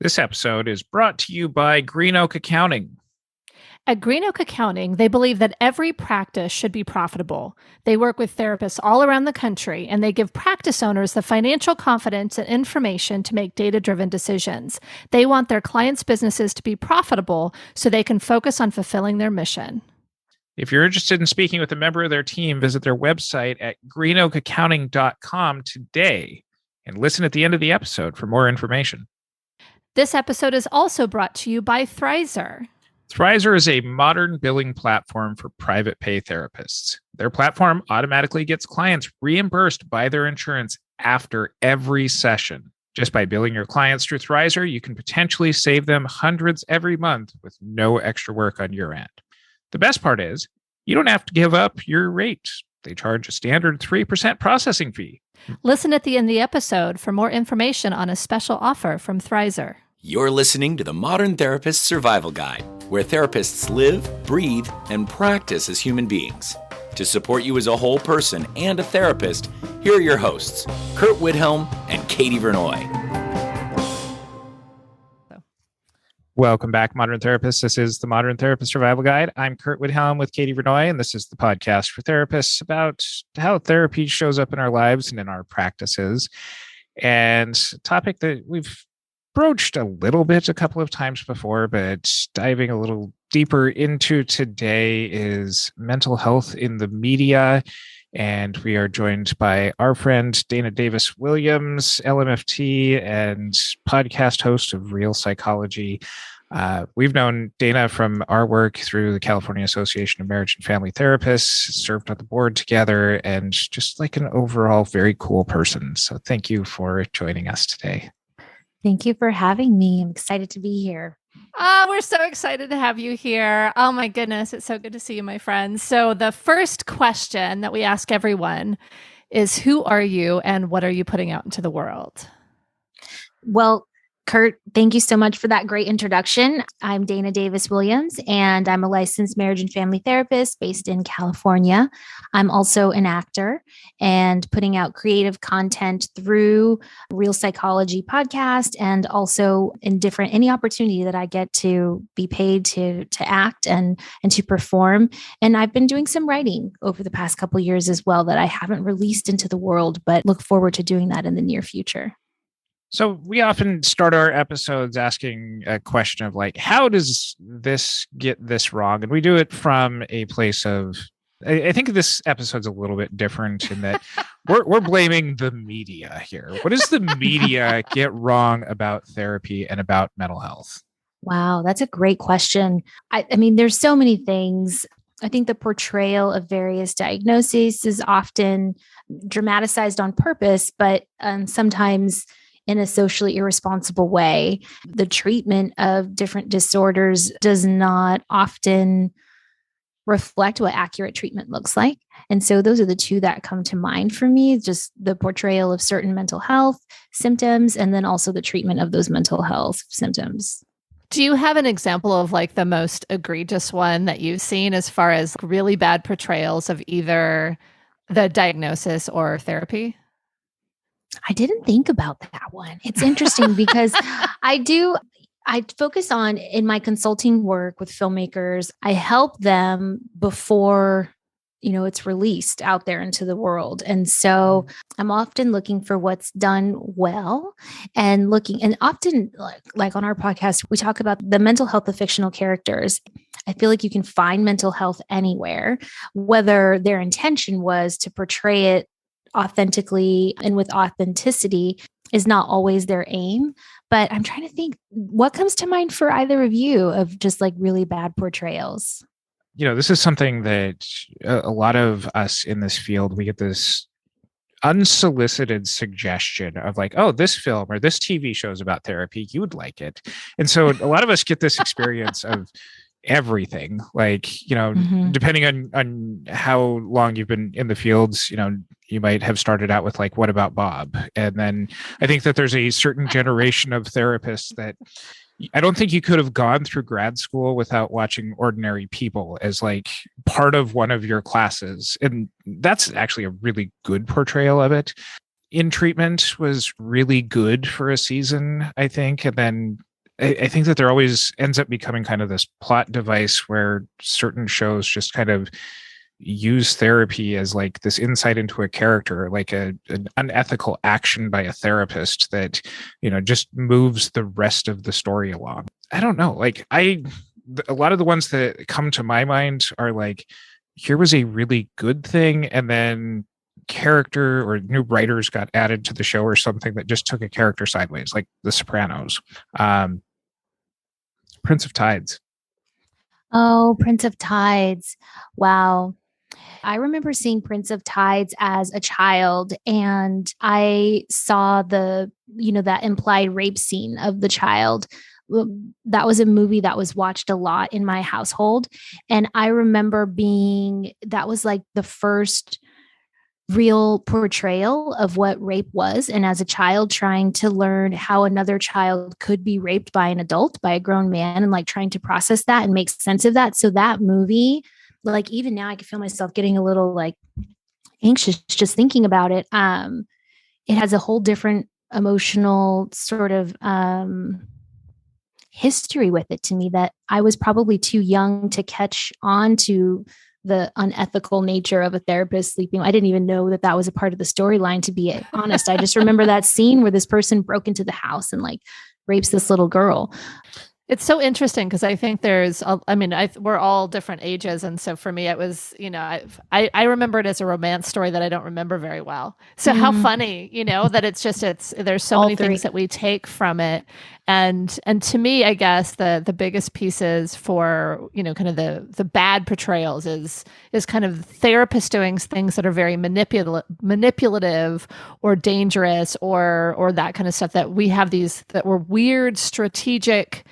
This episode is brought to you by Green Oak Accounting. At Green Oak Accounting, they believe that every practice should be profitable. They work with therapists all around the country, and they give practice owners the financial confidence and information to make data-driven decisions. They want their clients' businesses to be profitable so they can focus on fulfilling their mission. If you're interested in speaking with a member of their team, visit their website at greenoakaccounting.com today and listen at the end of the episode for more information. This episode is also brought to you by Thrizer. Thrizer is a modern billing platform for private pay therapists. Their platform automatically gets clients reimbursed by their insurance after every session. Just by billing your clients through Thrizer, you can potentially save them hundreds every month with no extra work on your end. The best part is, you don't have to give up your rate. They charge a standard 3% processing fee. Listen at the end of the episode for more information on a special offer from Thrizer. You're listening to the Modern Therapist Survival Guide, where therapists live, breathe, and practice as human beings. To support you as a whole person and a therapist, here are your hosts, Curt Widhelm and Katie Vernoy. Welcome back, Modern Therapists. This is the Modern Therapist Survival Guide. I'm Curt Widhelm with Katie Vernoy, and this is the podcast for therapists about how therapy shows up in our lives and in our practices. And a topic that we've broached a little bit a couple of times before, but diving a little deeper into today is mental health in the media. And we are joined by our friend, Danah Davis Williams, LMFT, and podcast host of Real Psychology. We've known Danah from our work through the California Association of Marriage and Family Therapists, served on the board together, and just like an overall very cool person. So thank you for joining us today. Thank you for having me. I'm excited to be here. Oh, we're so excited to have you here. Oh my goodness. It's so good to see you, my friends. So the first question that we ask everyone is, who are you and what are you putting out into the world? Well, Curt, thank you so much for that great introduction. I'm Danah Davis Williams, and I'm a licensed marriage and family therapist based in California. I'm also an actor and putting out creative content through Real Psychology podcast, and also in any opportunity that I get to be paid to act and to perform. And I've been doing some writing over the past couple of years as well that I haven't released into the world, but look forward to doing that in the near future. So we often start our episodes asking a question of like, how does this get this wrong? And we do it from a place of, I think this episode's a little bit different in that we're blaming the media here. What does the media get wrong about therapy and about mental health? Wow, that's a great question. I mean, there's so many things. I think the portrayal of various diagnoses is often dramatized on purpose, but sometimes in a socially irresponsible way. The treatment of different disorders does not often reflect what accurate treatment looks like. And so those are the two that come to mind for me, just the portrayal of certain mental health symptoms, and then also the treatment of those mental health symptoms. Do you have an example of like the most egregious one that you've seen as far as really bad portrayals of either the diagnosis or therapy? I didn't think about that one. It's interesting because I focus on, in my consulting work with filmmakers, I help them before, it's released out there into the world. And so I'm often looking for what's done well and often like on our podcast, we talk about the mental health of fictional characters. I feel like you can find mental health anywhere, whether their intention was to portray it authentically and with authenticity is not always their aim. But I'm trying to think what comes to mind for either of you of just like really bad portrayals. This is something that a lot of us in this field, we get this unsolicited suggestion of like, oh, this film or this TV show is about therapy. You would like it. And so a lot of us get this experience of everything, like, depending on how long you've been in the fields, you might have started out with like, what about Bob? And then I think that there's a certain generation of therapists that I don't think you could have gone through grad school without watching Ordinary People as like part of one of your classes. And that's actually a really good portrayal of it. In Treatment was really good for a season, I think. And then I think that there always ends up becoming kind of this plot device where certain shows just kind of use therapy as like this insight into a character, like an unethical action by a therapist that, just moves the rest of the story along. I don't know. Like a lot of the ones that come to my mind are like, here was a really good thing, and then character or new writers got added to the show or something that just took a character sideways, like The Sopranos, Prince of Tides. Oh, Prince of Tides. Wow. I remember seeing Prince of Tides as a child, and I saw that implied rape scene of the child. That was a movie that was watched a lot in my household. And I remember that was like the first real portrayal of what rape was. And as a child, trying to learn how another child could be raped by an adult, by a grown man, and like trying to process that and make sense of that. So that movie, like even now I can feel myself getting a little like anxious just thinking about it. It has a whole different emotional sort of history with it to me that I was probably too young to catch on to the unethical nature of a therapist sleeping. I didn't even know that was a part of the storyline, to be honest. I just remember that scene where this person broke into the house and like rapes this little girl. It's so interesting because I think we're all different ages. And so for me, it was, I remember it as a romance story that I don't remember very well. So how funny, that there's so many things that we take from it. And to me, I guess the biggest pieces for, kind of the bad portrayals is kind of therapists doing things that are very manipulative or dangerous or that kind of stuff, that we have these that were weird strategic,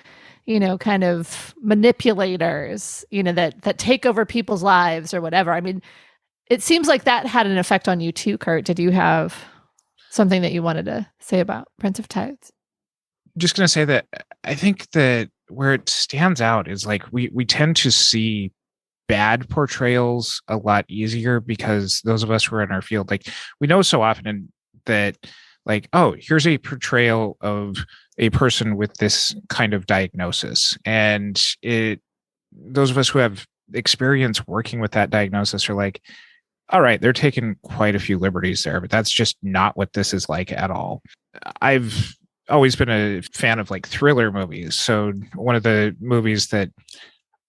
kind of manipulators, that take over people's lives or whatever. I mean, it seems like that had an effect on you too, Curt. Did you have something that you wanted to say about Prince of Tides? Just going to say that I think that where it stands out is like we tend to see bad portrayals a lot easier because those of us who are in our field, like we know so often that like, oh, here's a portrayal of a person with this kind of diagnosis. And those of us who have experience working with that diagnosis are like, all right, they're taking quite a few liberties there, but that's just not what this is like at all. I've always been a fan of like thriller movies. So one of the movies that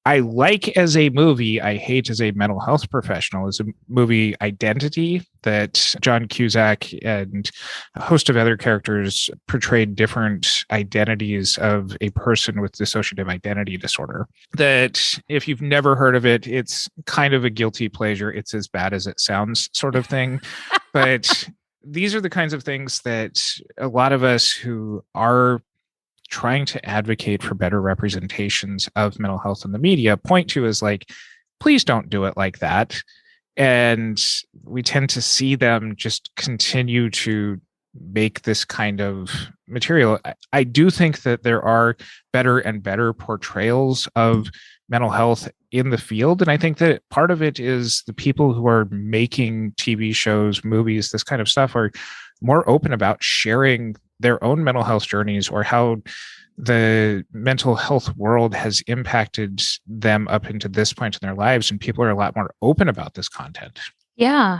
I like as a movie, I hate as a mental health professional, is a movie Identity that John Cusack and a host of other characters portrayed different identities of a person with dissociative identity disorder. That if you've never heard of it, it's kind of a guilty pleasure. It's as bad as it sounds sort of thing. But these are the kinds of things that a lot of us who are trying to advocate for better representations of mental health in the media point to as like, please don't do it like that. And we tend to see them just continue to make this kind of material. I do think that there are better and better portrayals of mental health in the field. And I think that part of it is the people who are making TV shows, movies, this kind of stuff are more open about sharing their own mental health journeys or how the mental health world has impacted them up into this point in their lives. And people are a lot more open about this content. Yeah,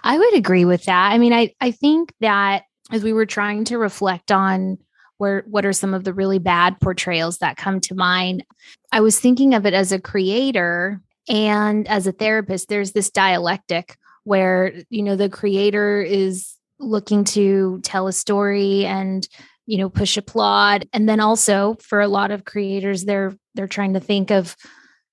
I would agree with that. I mean, I think that as we were trying to reflect on what are some of the really bad portrayals that come to mind, I was thinking of it as a creator and as a therapist. There's this dialectic where, the creator is looking to tell a story and, push a plot. And then also for a lot of creators, they're trying to think of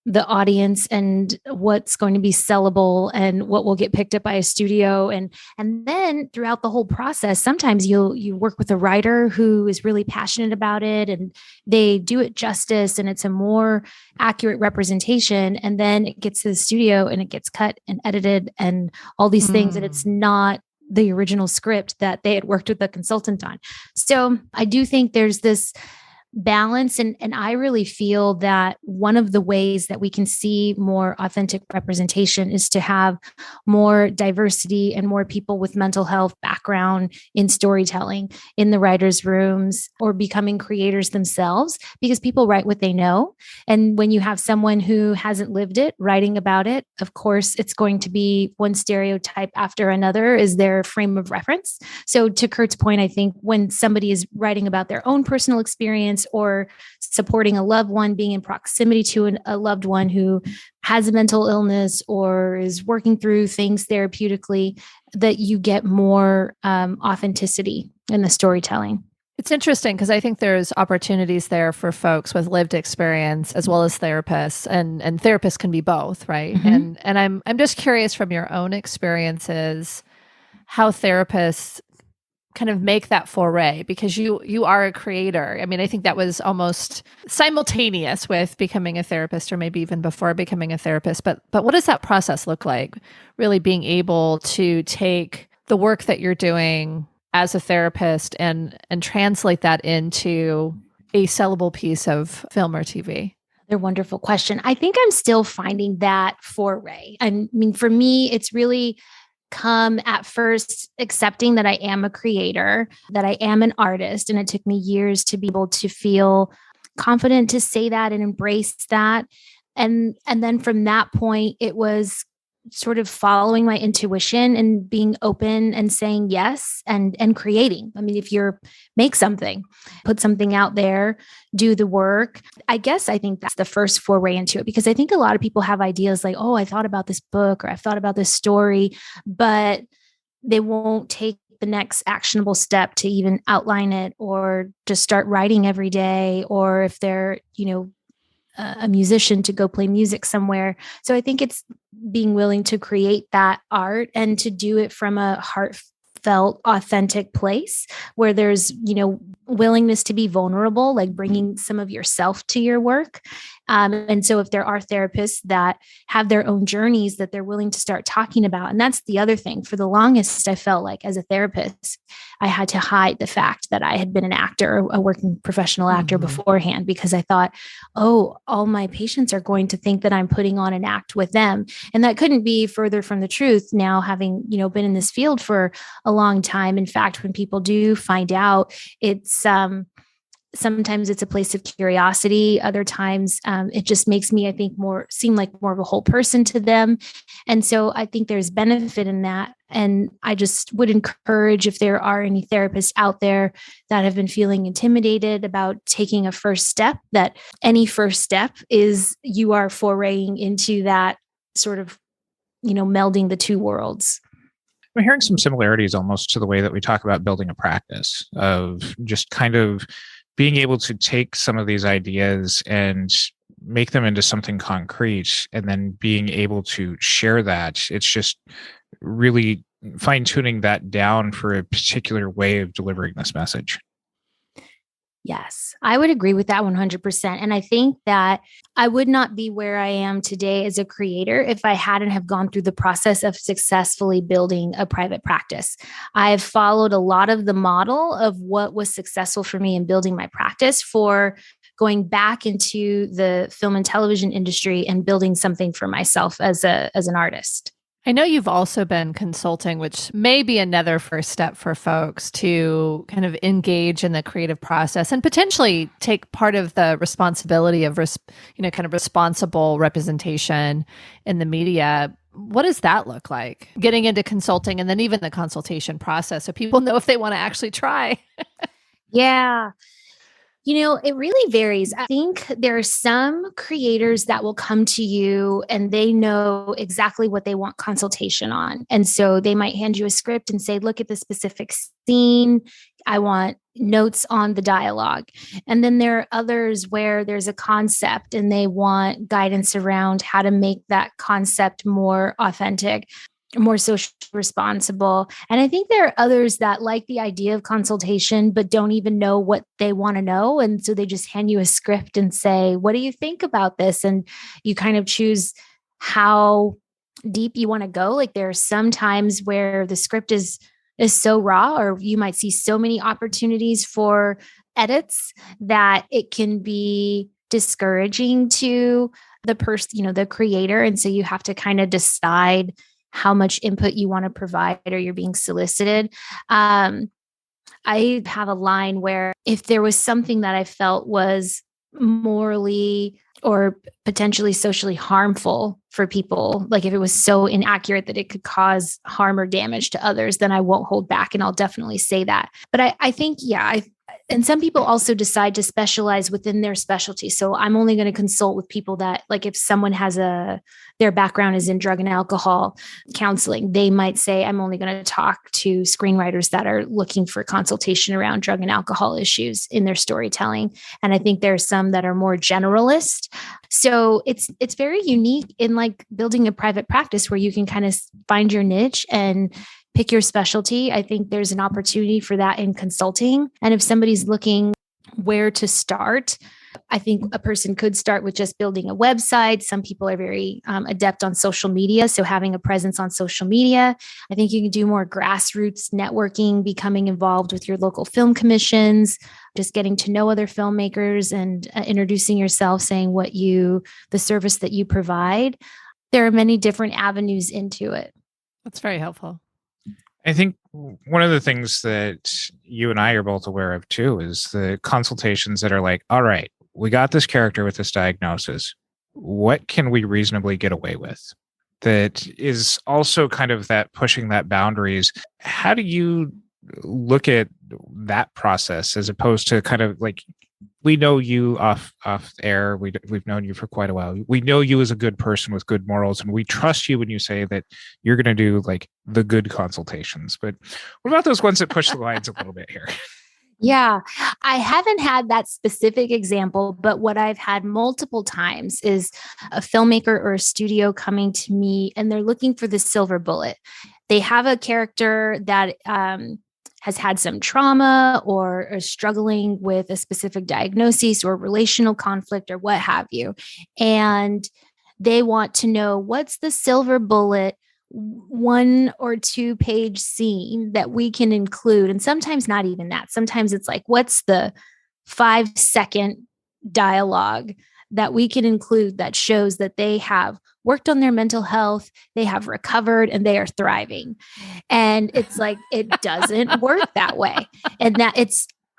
the audience and what's going to be sellable and what will get picked up by a studio. And then throughout the whole process, sometimes you work with a writer who is really passionate about it and they do it justice and it's a more accurate representation. And then it gets to the studio and it gets cut and edited and all these things. And it's not the original script that they had worked with a consultant on. So I do think there's this balance. And I really feel that one of the ways that we can see more authentic representation is to have more diversity and more people with mental health background in storytelling in the writers' rooms or becoming creators themselves, because people write what they know. And when you have someone who hasn't lived it writing about it, of course, it's going to be one stereotype after another is their frame of reference. So to Curt's point, I think when somebody is writing about their own personal experience or supporting a loved one, being in proximity to a loved one who has a mental illness or is working through things therapeutically, that you get more authenticity in the storytelling. It's interesting because I think there's opportunities there for folks with lived experience as well as therapists, and therapists can be both, right? Mm-hmm. And I'm just curious from your own experiences how therapists kind of make that foray, because you are a creator. I mean, I think that was almost simultaneous with becoming a therapist, or maybe even before becoming a therapist. But what does that process look like? Really being able to take the work that you're doing as a therapist and translate that into a sellable piece of film or TV? They're a wonderful question. I think I'm still finding that foray. I mean, for me, it's really come at first accepting that I am a creator, that I am an artist. And it took me years to be able to feel confident to say that and embrace that. And then from that point, it was sort of following my intuition and being open and saying yes and creating. I mean, if you're make something, put something out there, do the work. I think that's the first foray into it, because I think a lot of people have ideas like, oh, I thought about this book or I've thought about this story, but they won't take the next actionable step to even outline it or just start writing every day. Or if they're, a musician, to go play music somewhere. So I think it's being willing to create that art and to do it from a heartfelt, authentic place where there's, willingness to be vulnerable, like bringing some of yourself to your work. And so if there are therapists that have their own journeys that they're willing to start talking about, and that's the other thing. For the longest, I felt like as a therapist, I had to hide the fact that I had been an actor, a working professional actor beforehand, because I thought, oh, all my patients are going to think that I'm putting on an act with them. And that couldn't be further from the truth now, having, been in this field for a long time. In fact, when people do find out, it's sometimes it's a place of curiosity. Other times it just makes me, I think, seem like more of a whole person to them. And so I think there's benefit in that. And I just would encourage, if there are any therapists out there that have been feeling intimidated about taking a first step, that any first step is you are foraying into that sort of, melding the two worlds. I'm hearing some similarities almost to the way that we talk about building a practice, of just kind of being able to take some of these ideas and make them into something concrete, and then being able to share that. It's just really fine-tuning that down for a particular way of delivering this message. Yes, I would agree with that 100%. And I think that I would not be where I am today as a creator if I hadn't have gone through the process of successfully building a private practice. I've followed a lot of the model of what was successful for me in building my practice for going back into the film and television industry and building something for myself as an artist. I know you've also been consulting, which may be another first step for folks to kind of engage in the creative process and potentially take part of the responsibility of, kind of responsible representation in the media. What does that look like? Getting into consulting and then even the consultation process, so people know if they want to actually try. Yeah. It really varies. I think there are some creators that will come to you and they know exactly what they want consultation on. And so they might hand you a script and say, look at the specific scene. I want notes on the dialogue. And then there are others where there's a concept and they want guidance around how to make that concept more authentic, more socially responsible. And I think there are others that like the idea of consultation, but don't even know what they want to know. And so they just hand you a script and say, what do you think about this? And you kind of choose how deep you want to go. Like there are some times where the script is so raw, or you might see so many opportunities for edits that it can be discouraging to the person, the creator. And so you have to kind of decide how much input you want to provide or you're being solicited. I have a line where if there was something that I felt was morally or potentially socially harmful for people, like if it was so inaccurate that it could cause harm or damage to others, then I won't hold back and I'll definitely say that. But I think, and some people also decide to specialize within their specialty. So I'm only going to consult with people that, like, if someone has their background is in drug and alcohol counseling, they might say, I'm only going to talk to screenwriters that are looking for consultation around drug and alcohol issues in their storytelling. And I think there's some that are more generalist. So it's very unique in like building a private practice where you can kind of find your niche and pick your specialty. I think there's an opportunity for that in consulting. And if somebody's looking where to start, I think a person could start with just building a website. Some people are very adept on social media. So having a presence on social media. I think you can do more grassroots networking, becoming involved with your local film commissions, just getting to know other filmmakers and introducing yourself, saying the service that you provide. There are many different avenues into it. That's very helpful. I think one of the things that you and I are both aware of too is the consultations that are like, all right, we got this character with this diagnosis. What can we reasonably get away with? That is also kind of that pushing that boundaries. How do you look at that process as opposed to kind of like, we know you off air. We've known you for quite a while. We know you as a good person with good morals, and we trust you when you say that you're going to do like the good consultations. But what about those ones that push the lines a little bit here? Yeah, I haven't had that specific example, but what I've had multiple times is a filmmaker or a studio coming to me and they're looking for the silver bullet. They have a character that has had some trauma or is struggling with a specific diagnosis or relational conflict or what have you. And they want to know what's the silver bullet 1 or 2 page scene that we can include. And sometimes not even that. Sometimes it's like, what's the 5-second dialogue that we can include that shows that they have worked on their mental health, they have recovered, and they are thriving. And it's like, it doesn't work that way. And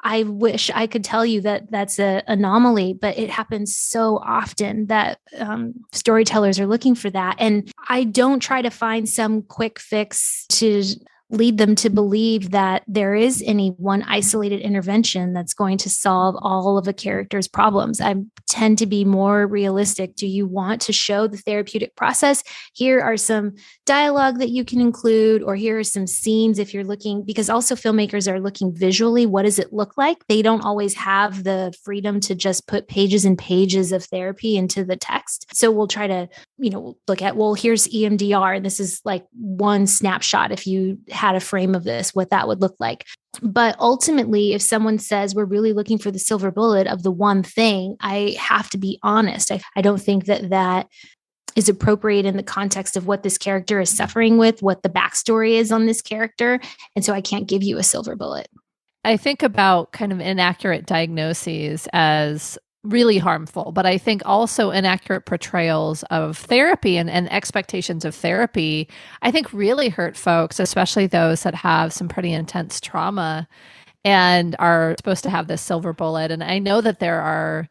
I wish I could tell you that that's an anomaly, but it happens so often that storytellers are looking for that. And I don't try to find some quick fix to lead them to believe that there is any one isolated intervention that's going to solve all of a character's problems. I tend to be more realistic. Do you want to show the therapeutic process? Here are some dialogue that you can include, or here are some scenes if you're looking, because also filmmakers are looking visually. What does it look like? They don't always have the freedom to just put pages and pages of therapy into the text. So we'll try to, look at, well, here's EMDR, and this is like one snapshot. If you had a frame of this, what that would look like. But ultimately, if someone says we're really looking for the silver bullet of the one thing, I have to be honest. I don't think that is appropriate in the context of what this character is suffering with, what the backstory is on this character. And so I can't give you a silver bullet. I think about kind of inaccurate diagnoses as really harmful, but I think also inaccurate portrayals of therapy and expectations of therapy, I think really hurt folks, especially those that have some pretty intense trauma and are supposed to have this silver bullet. And I know that they're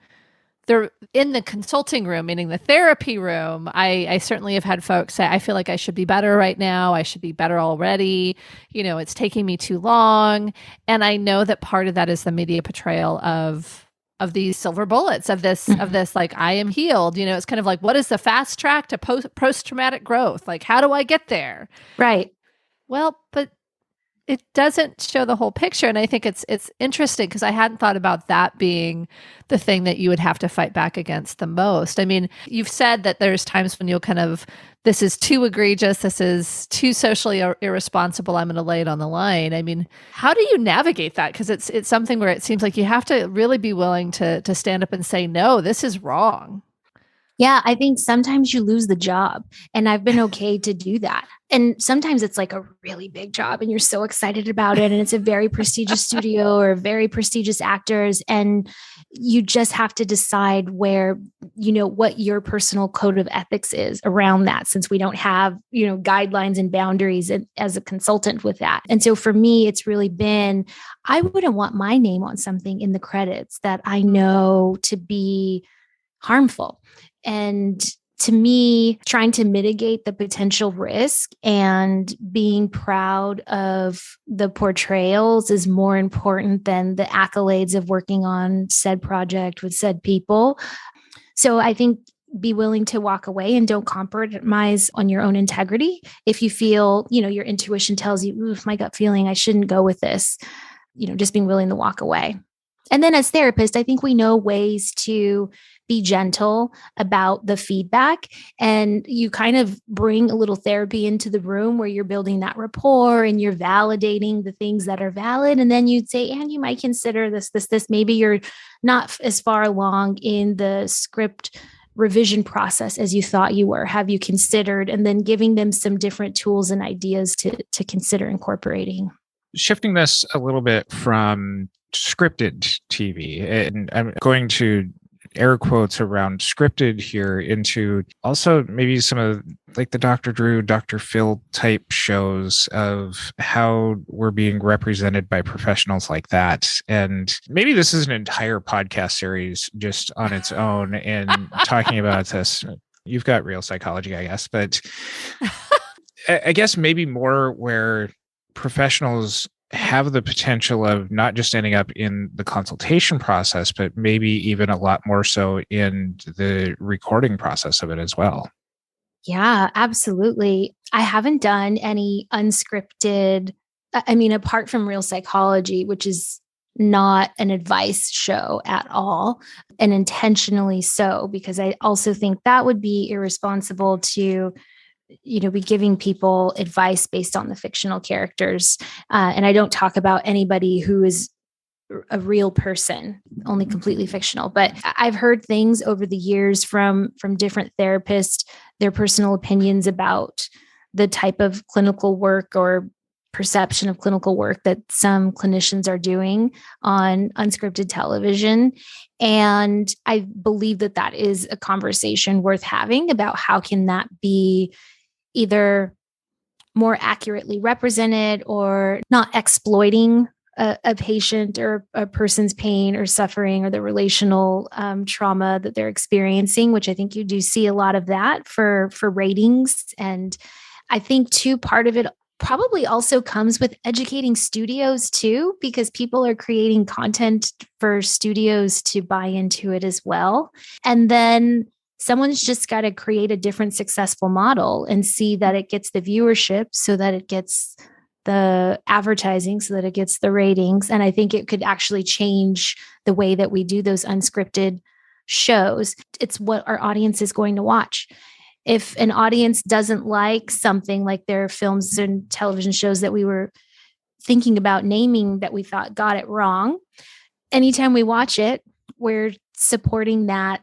in the consulting room, meaning the therapy room. I certainly have had folks say, I feel like I should be better right now. I should be better already. It's taking me too long. And I know that part of that is the media portrayal of these silver bullets of this, like, I am healed. It's kind of like, what is the fast track to post-traumatic growth? Like, how do I get there? Right. Well, but it doesn't show the whole picture. And I think it's interesting because I hadn't thought about that being the thing that you would have to fight back against the most. I mean, you've said that there's times when you'll kind of, this is too egregious, this is too socially irresponsible, I'm going to lay it on the line. I mean, how do you navigate that? Because it's something where it seems like you have to really be willing to stand up and say, no, this is wrong. Yeah, I think sometimes you lose the job, and I've been okay to do that. And sometimes it's like a really big job and you're so excited about it. And it's a very prestigious studio or very prestigious actors. And you just have to decide where, what your personal code of ethics is around that, since we don't have, guidelines and boundaries as a consultant with that. And so for me, it's really been, I wouldn't want my name on something in the credits that I know to be harmful. And to me, trying to mitigate the potential risk and being proud of the portrayals is more important than the accolades of working on said project with said people. So I think be willing to walk away and don't compromise on your own integrity. If you feel, your intuition tells you, my gut feeling, I shouldn't go with this, just being willing to walk away. And then as therapists, I think we know ways to be gentle about the feedback. And you kind of bring a little therapy into the room where you're building that rapport and you're validating the things that are valid. And then you'd say, and you might consider this. Maybe you're not as far along in the script revision process as you thought you were. Have you considered? And then giving them some different tools and ideas to consider incorporating. Shifting this a little bit from scripted TV, and I'm going to air quotes around scripted here into also maybe some of like the Dr. Drew, Dr. Phil type shows of how we're being represented by professionals like that. And maybe this is an entire podcast series just on its own and talking about this. You've got real psychology, I guess, but I guess maybe more where professionals have the potential of not just ending up in the consultation process, but maybe even a lot more so in the recording process of it as well. Yeah, absolutely. I haven't done any unscripted, apart from Real Psychology, which is not an advice show at all, and intentionally so, because I also think that would be irresponsible to be giving people advice based on the fictional characters. And I don't talk about anybody who is a real person, only completely fictional. But I've heard things over the years from different therapists, their personal opinions about the type of clinical work or perception of clinical work that some clinicians are doing on unscripted television. And I believe that is a conversation worth having about how can that be either more accurately represented or not exploiting a patient or a person's pain or suffering or the relational trauma that they're experiencing, which I think you do see a lot of that for ratings. And I think too, part of it probably also comes with educating studios too, because people are creating content for studios to buy into it as well. And then someone's just got to create a different successful model and see that it gets the viewership, so that it gets the advertising, so that it gets the ratings. And I think it could actually change the way that we do those unscripted shows. It's what our audience is going to watch. If an audience doesn't like something, like their films and television shows that we were thinking about naming that we thought got it wrong, anytime we watch it, we're supporting that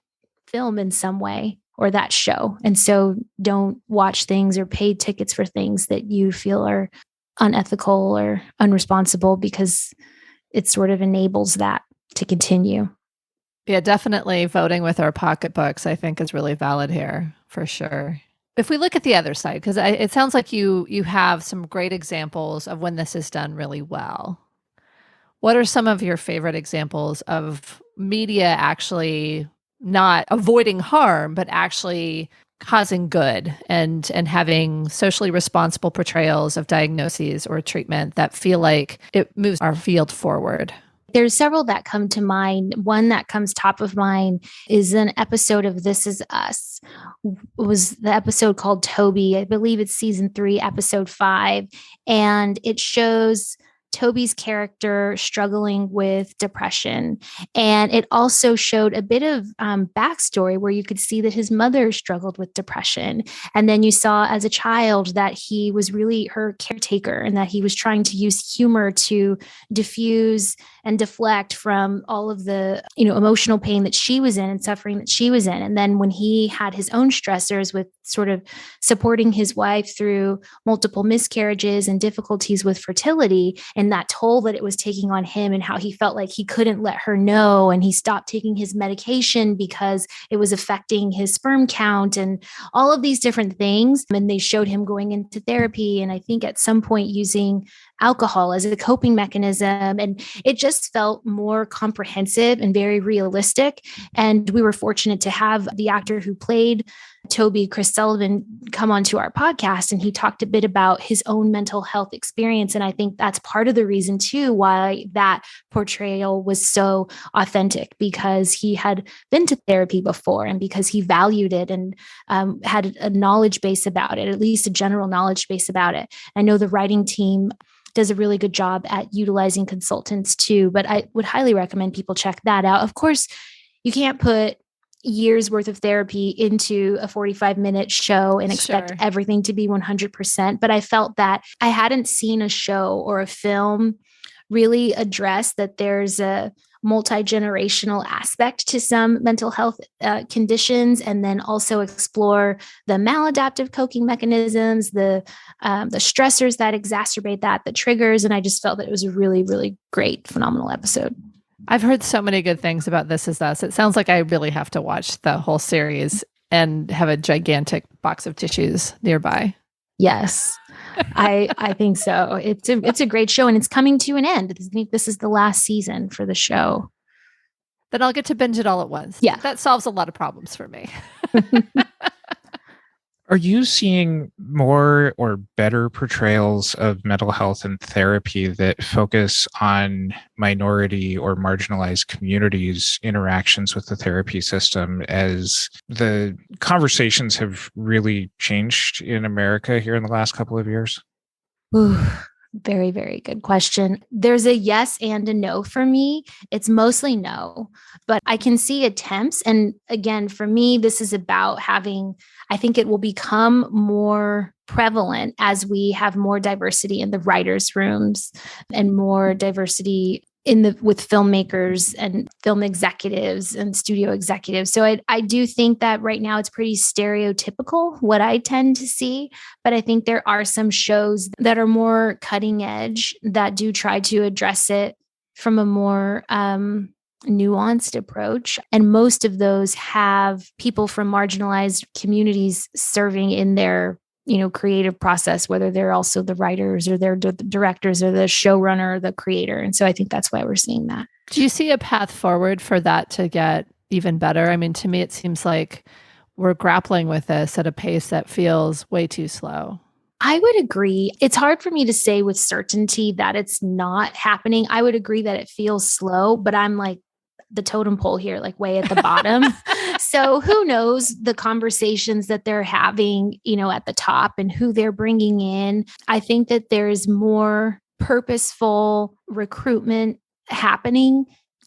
film in some way or that show. And so don't watch things or pay tickets for things that you feel are unethical or unresponsible, because it sort of enables that to continue. Yeah, definitely voting with our pocketbooks, I think, is really valid here for sure. If we look at the other side, because it sounds like you have some great examples of when this is done really well. What are some of your favorite examples of media actually not avoiding harm, but actually causing good and having socially responsible portrayals of diagnoses or treatment that feel like it moves our field forward? There's several that come to mind. One that comes top of mind is an episode of This Is Us. It was the episode called Toby. I believe it's season 3, episode 5. And it shows Toby's character struggling with depression. And it also showed a bit of backstory where you could see that his mother struggled with depression. And then you saw as a child that he was really her caretaker and that he was trying to use humor to diffuse and deflect from all of the, emotional pain that she was in and suffering that she was in. And then when he had his own stressors with sort of supporting his wife through multiple miscarriages and difficulties with fertility, and that toll that it was taking on him and how he felt like he couldn't let her know. And he stopped taking his medication because it was affecting his sperm count and all of these different things. And they showed him going into therapy. And I think at some point using alcohol as a coping mechanism. And it just felt more comprehensive and very realistic. And we were fortunate to have the actor who played Toby, Chris Sullivan, come onto our podcast, and he talked a bit about his own mental health experience. And I think that's part of the reason too why that portrayal was so authentic, because he had been to therapy before and because he valued it and had a knowledge base about it, at least a general knowledge base about it. I know the writing team does a really good job at utilizing consultants too, but I would highly recommend people check that out. Of course, you can't put years worth of therapy into a 45-minute show and expect everything to be 100%. But I felt that I hadn't seen a show or a film really address that there's a multi-generational aspect to some mental health conditions, and then also explore the maladaptive coping mechanisms, the stressors that exacerbate that, the triggers. And I just felt that it was a really, really great, phenomenal episode. I've heard so many good things about This Is Us. It sounds like I really have to watch the whole series and have a gigantic box of tissues nearby. Yes, I think so. It's a great show, and it's coming to an end. I think this is the last season for the show. Then I'll get to binge it all at once. Yeah. That solves a lot of problems for me. Are you seeing more or better portrayals of mental health and therapy that focus on minority or marginalized communities' interactions with the therapy system, as the conversations have really changed in America here in the last couple of years? Ooh, very, very good question. There's a yes and a no for me. It's mostly no, but I can see attempts. And again, for me, this is about I think it will become more prevalent as we have more diversity in the writers' rooms and more diversity with filmmakers and film executives and studio executives. So I do think that right now it's pretty stereotypical what I tend to see, but I think there are some shows that are more cutting edge that do try to address it from a more nuanced approach. And most of those have people from marginalized communities serving in their creative process, whether they're also the writers or they're the directors or the showrunner or the creator. And so I think that's why we're seeing that. Do you see a path forward for that to get even better? I mean, to me, it seems like we're grappling with this at a pace that feels way too slow. I would agree. It's hard for me to say with certainty that it's not happening. I would agree that it feels slow, but I'm like the totem pole here, like way at the bottom. So who knows the conversations that they're having, at the top and who they're bringing in. I think that there's more purposeful recruitment happening.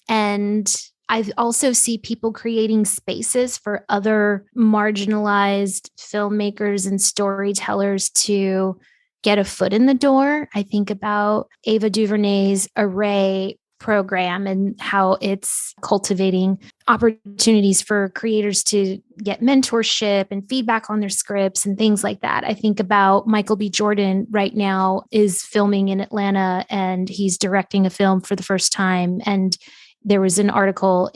And I also see people creating spaces for other marginalized filmmakers and storytellers to get a foot in the door. I think about Ava DuVernay's Array program and how it's cultivating opportunities for creators to get mentorship and feedback on their scripts and things like that. I think about Michael B. Jordan right now is filming in Atlanta and he's directing a film for the first time. And there was an article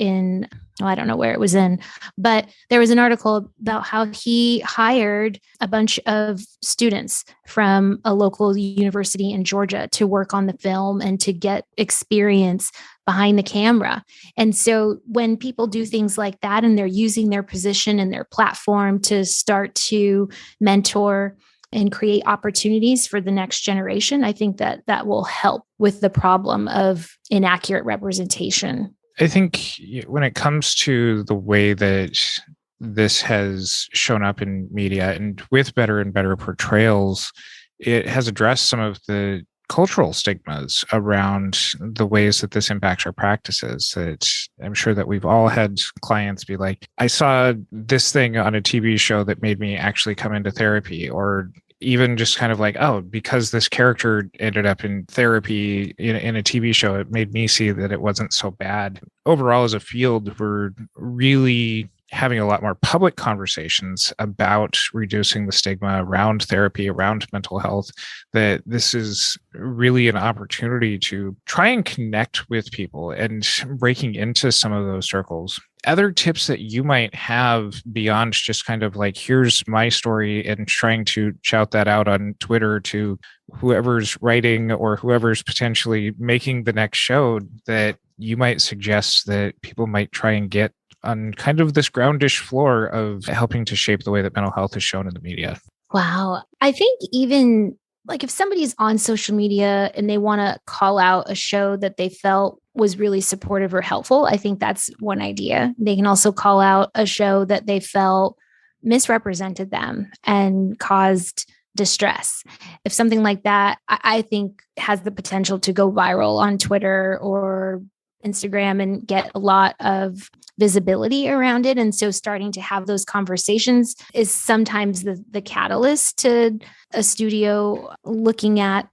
I don't know where it was in, but there was an article about how he hired a bunch of students from a local university in Georgia to work on the film and to get experience behind the camera. And so when people do things like that and they're using their position and their platform to start to mentor and create opportunities for the next generation, I think that will help with the problem of inaccurate representation. I think when it comes to the way that this has shown up in media and with better and better portrayals, it has addressed some of the cultural stigmas around the ways that this impacts our practices. That I'm sure that we've all had clients be like, I saw this thing on a TV show that made me actually come into therapy, or even just kind of like, oh, because this character ended up in therapy in a TV show, it made me see that it wasn't so bad. Overall, as a field, we're really having a lot more public conversations about reducing the stigma around therapy, around mental health, that this is really an opportunity to try and connect with people and breaking into some of those circles. Other tips that you might have beyond just kind of like, here's my story, and trying to shout that out on Twitter to whoever's writing or whoever's potentially making the next show, that you might suggest that people might try and get on kind of this groundish floor of helping to shape the way that mental health is shown in the media? Wow. I think even like if somebody's on social media and they want to call out a show that they felt was really supportive or helpful, I think that's one idea. They can also call out a show that they felt misrepresented them and caused distress. If something like that, I think has the potential to go viral on Twitter or Instagram and get a lot of visibility around it. And so starting to have those conversations is sometimes the catalyst to a studio looking at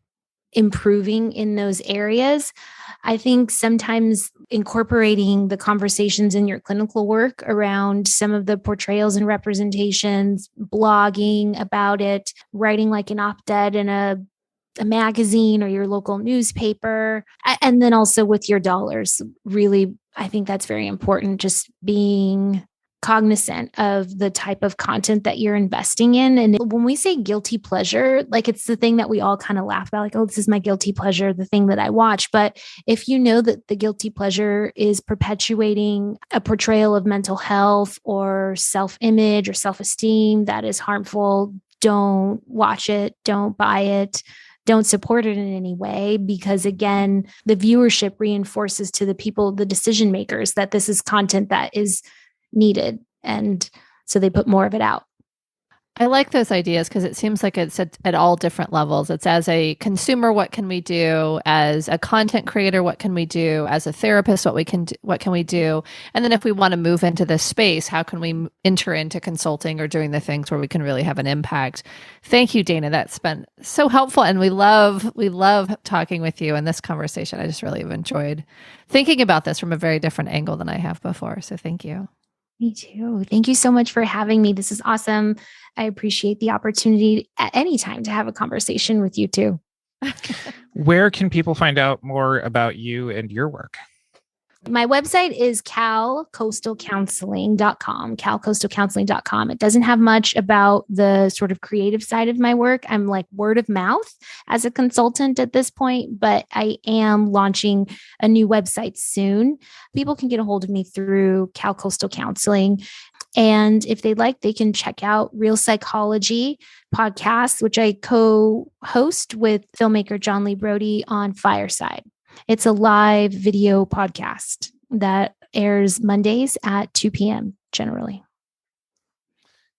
improving in those areas. I think sometimes incorporating the conversations in your clinical work around some of the portrayals and representations, blogging about it, writing like an op-ed in a magazine or your local newspaper, and then also with your dollars. Really, I think that's very important, just being cognizant of the type of content that you're investing in. And when we say guilty pleasure, like it's the thing that we all kind of laugh about, like, oh, this is my guilty pleasure, the thing that I watch. But if you know that the guilty pleasure is perpetuating a portrayal of mental health or self-image or self-esteem that is harmful, don't watch it, don't buy it. Don't support it in any way, because again, the viewership reinforces to the people, the decision makers, that this is content that is needed. And so they put more of it out. I like those ideas because it seems like it's at all different levels. It's as a consumer, what can we do? As a content creator, what can we do? As a therapist, what can we do? And then if we want to move into this space, how can we enter into consulting or doing the things where we can really have an impact? Thank you, Danah. That's been so helpful. And we love talking with you in this conversation. I just really have enjoyed thinking about this from a very different angle than I have before. So thank you. Me too. Thank you so much for having me. This is awesome. I appreciate the opportunity at any time to have a conversation with you too. Where can people find out more about you and your work? My website is calcoastalcounseling.com, calcoastalcounseling.com. It doesn't have much about the sort of creative side of my work. I'm like word of mouth as a consultant at this point, but I am launching a new website soon. People can get a hold of me through Cal Coastal Counseling. And if they'd like, they can check out Real Psychology podcast, which I co-host with filmmaker John Lee Brody on Fireside. It's a live video podcast that airs Mondays at 2 p.m. generally.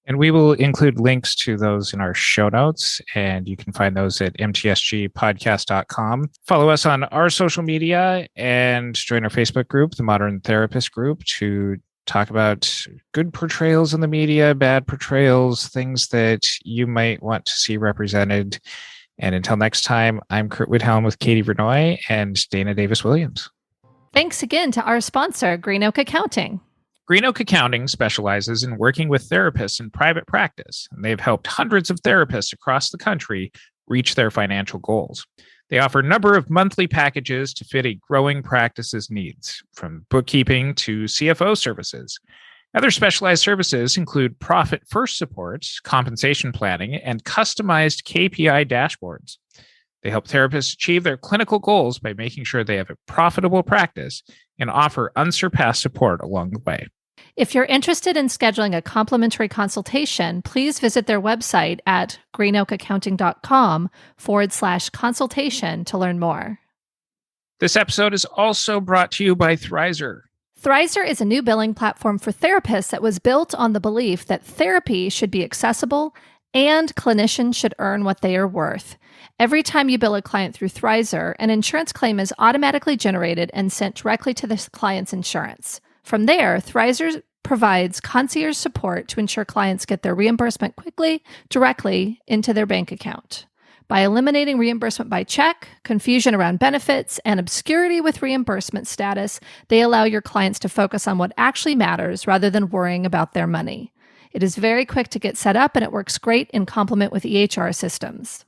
And we will include links to those in our show notes, and you can find those at mtsgpodcast.com. Follow us on our social media and join our Facebook group, the Modern Therapist Group, to talk about good portrayals in the media, bad portrayals, things that you might want to see represented. And until next time, I'm Curt Widhelm with Katie Vernoy and Danah Davis Williams. Thanks again to our sponsor, Green Oak Accounting. Green Oak Accounting specializes in working with therapists in private practice, and they've helped hundreds of therapists across the country reach their financial goals. They offer a number of monthly packages to fit a growing practice's needs, from bookkeeping to CFO services. Other specialized services include profit first support, compensation planning, and customized KPI dashboards. They help therapists achieve their clinical goals by making sure they have a profitable practice and offer unsurpassed support along the way. If you're interested in scheduling a complimentary consultation, please visit their website at greenoakaccounting.com/consultation to learn more. This episode is also brought to you by Thrizer. Thrizer is a new billing platform for therapists that was built on the belief that therapy should be accessible, And clinicians should earn what they are worth. Every time you bill a client through Thrizer, an insurance claim is automatically generated and sent directly to the client's insurance. From there, Thrizer provides concierge support to ensure clients get their reimbursement quickly, directly into their bank account. By eliminating reimbursement by check, confusion around benefits, and obscurity with reimbursement status, they allow your clients to focus on what actually matters rather than worrying about their money. It is very quick to get set up, and it works great in complement with EHR systems.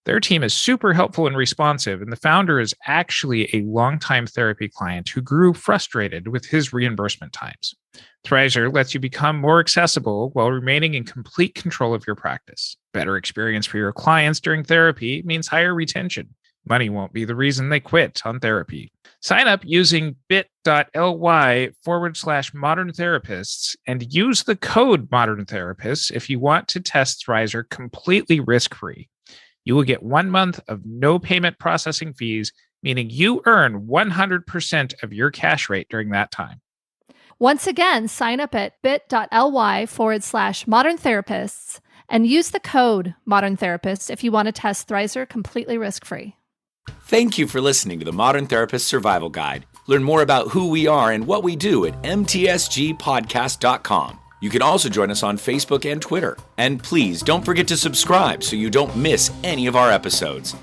Their team is super helpful and responsive, and the founder is actually a longtime therapy client who grew frustrated with his reimbursement times. Thrizer lets you become more accessible while remaining in complete control of your practice. Better experience for your clients during therapy means higher retention. Money won't be the reason they quit on therapy. Sign up using bit.ly/modern therapists and use the code modern therapists if you want to test Thrizer completely risk-free. You will get 1 month of no payment processing fees, meaning you earn 100% of your cash rate during that time. Once again, sign up at bit.ly/modern therapists and use the code modern therapists if you want to test Thrizer completely risk-free. Thank you for listening to the Modern Therapist Survival Guide. Learn more about who we are and what we do at mtsgpodcast.com. You can also join us on Facebook and Twitter. And please don't forget to subscribe so you don't miss any of our episodes.